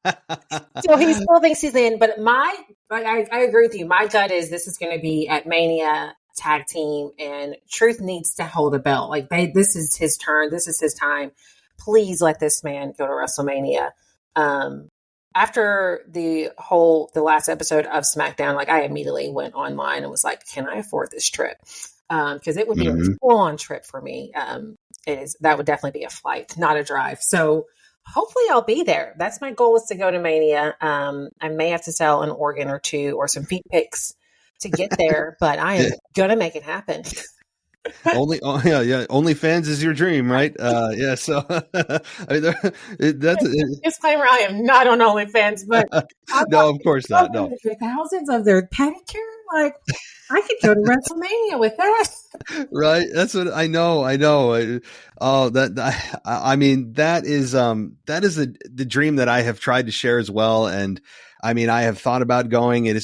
So he still thinks he's in. But I agree with you. My gut is this is going to be at Mania tag team, and Truth needs to hold a belt. Like, this is his turn. This is his time. Please let this man go to WrestleMania. After the last episode of SmackDown, like, I immediately went online and was like, can I afford this trip? Because it would be a full-on trip for me. That would definitely be a flight, not a drive. So hopefully I'll be there. That's my goal, is to go to Mania. I may have to sell an organ or two or some feet pics to get there, but I am going to make it happen. OnlyFans is your dream, right? Yeah. So, I mean, that's disclaimer: I am not on OnlyFans, but no, of course not. No, thousands of their pedicure. Like, I could go to WrestleMania with that. Right. That's what I know. I mean, that is the dream that I have tried to share as well. And I mean, I have thought about going, and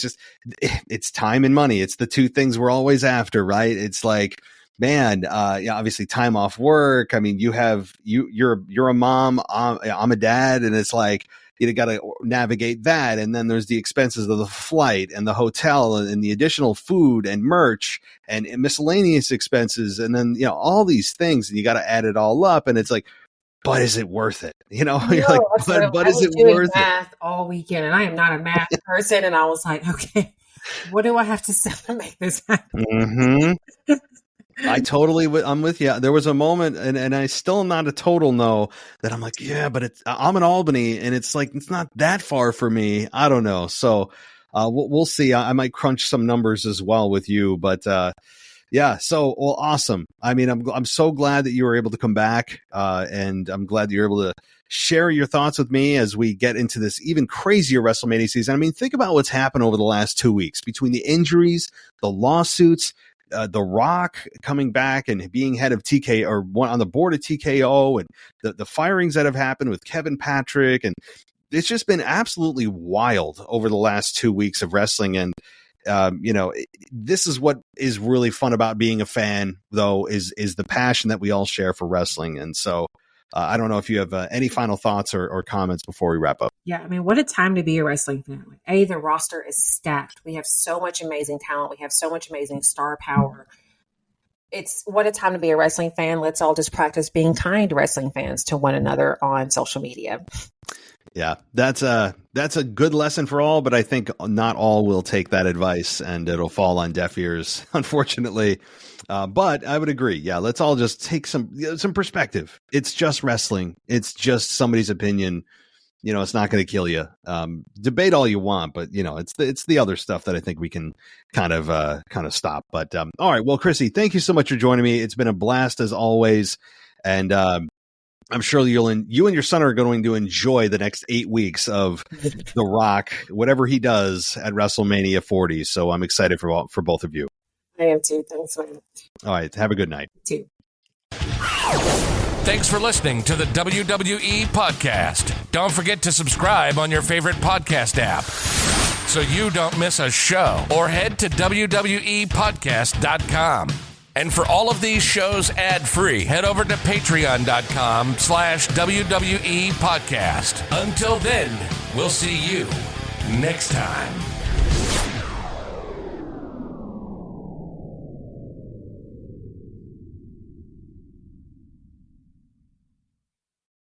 it's time and money. It's the two things we're always after, right? It's like, man, obviously time off work. I mean, you're a mom, I'm a dad, and it's like, you got to navigate that. And then there's the expenses of the flight and the hotel and the additional food and merch and miscellaneous expenses. And then, all these things, and you got to add it all up. And it's like, but is it worth it? You're like, but is it worth math all weekend, and I am not a math person. And I was like, okay, what do I have to sell to make this happen? Mm-hmm. I'm with you. There was a moment, and I still am not a total no, that I'm like, yeah, but I'm in Albany, and it's like, it's not that far for me. I don't know. So we'll see. I might crunch some numbers as well with you, but yeah. So, well, awesome. I mean, I'm so glad that you were able to come back, and I'm glad that you're able to share your thoughts with me as we get into this even crazier WrestleMania season. I mean, think about what's happened over the last 2 weeks between the injuries, the lawsuits, The Rock coming back and being head of TKO, or on the board of TKO, and the firings that have happened with Kevin Patrick. And it's just been absolutely wild over the last 2 weeks of wrestling. And, this is what is really fun about being a fan, though, is the passion that we all share for wrestling. And so I don't know if you have any final thoughts or comments before we wrap up. Yeah, I mean, what a time to be a wrestling fan. Like, the roster is stacked. We have so much amazing talent. We have so much amazing star power. It's what a time to be a wrestling fan. Let's all just practice being kind wrestling fans to one another on social media. Yeah, that's a good lesson for all, but I think not all will take that advice, and it'll fall on deaf ears, unfortunately. But I would agree. Yeah, let's all just take some perspective. It's just wrestling. It's just somebody's opinion. It's not going to kill you. Debate all you want, but it's the other stuff that I think we can kind of stop. But all right, well, Chrissy, thank you so much for joining me. It's been a blast as always, and I'm sure you and your son are going to enjoy the next 8 weeks of The Rock, whatever he does at WrestleMania 40. So I'm excited for both of you. I am too. Thanks, man. All right. Have a good night. You too. Thanks for listening to the WWE Podcast. Don't forget to subscribe on your favorite podcast app so you don't miss a show, or head to WWEpodcast.com. And for all of these shows ad-free, head over to patreon.com/WWE Podcast. Until then, we'll see you next time.